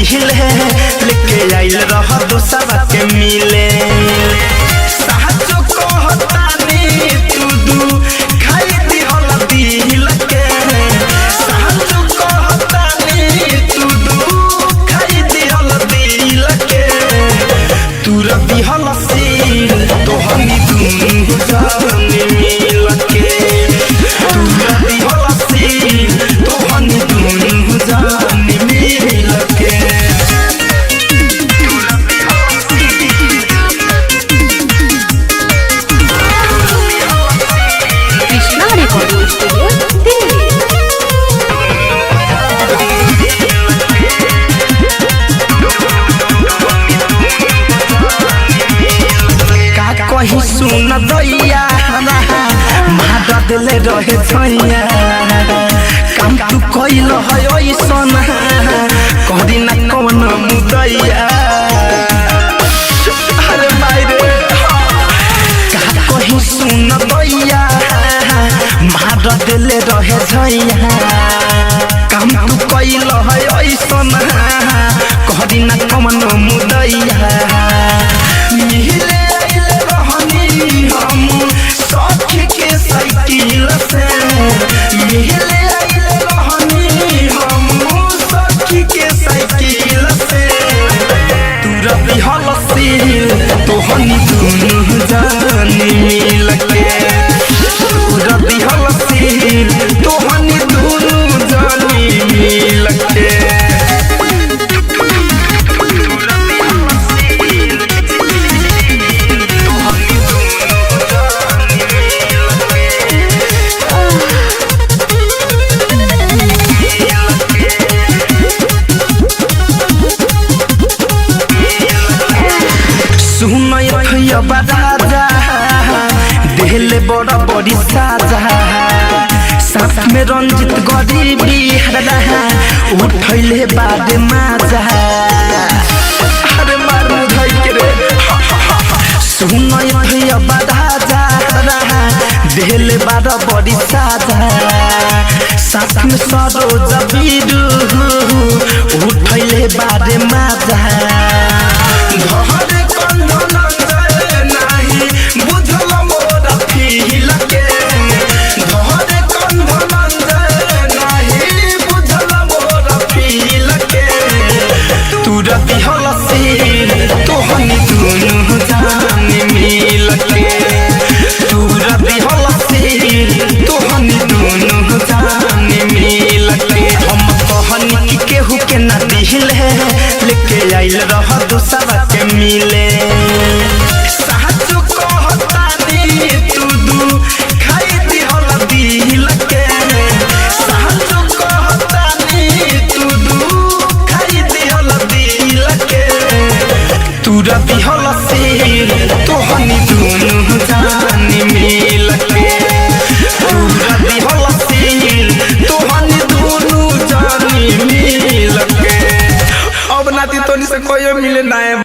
दिले लेके आइल रह दूसरा के मिले साचो कहतानी तू दू खाई दिहल दिल के साचो कहतानी तू दू खाई दिहल दिल के तू दिहल सील तो हमी दुनु जान मिल के तू दिहल सील तो हमी दुनु जान मिल के कृष्णा रिकॉर्डिंग स्टूडियो दिल्ली। का कहीं सुन दैया मार दिले रहे छैया काम तू कइल है ऐसन करी ना कौन मुदैया अरे मायरे का कहीं सुन दैया मार दिले रहे छैया काम तू कइल है ऐसन करी ना कौन मुदैया मिले रहनी हम सखी के साइकिल से मिले रहनी हम सखी के साइकिल से तूरा बिहल सील तो हनी दुनु जान मिल के तूरा बिहल सील तो हनी दुनु जान मिल के सुनय भैया राजा देहले बड़ा बड़ी साजा साथ में रंजित गरीबी उठैले बाद माजा अरे मारू धई के रे सुनय भैया राजा देहले बड़ा बड़ी साजा साथ में सरोज बीरू उठैले बाद माजा दिहल सील तो हनी दुनु जान मिल के तूरा दिहल सील तो हनी दुनु जान मिल के हम कहनी कि केहू के ना दिले लेके आइल रह दूसरा के मिले साचो कहतानी तू दू खाई दिहल दिल के साचो कहतानी तू दू खाई दिहल दिल के तूरा दिहल सील तो हनी दुनु जान मिल के तूरा दिहल सील तो हनी दुनु जान मिल के अब नाती तोनी से कोई मिले ना।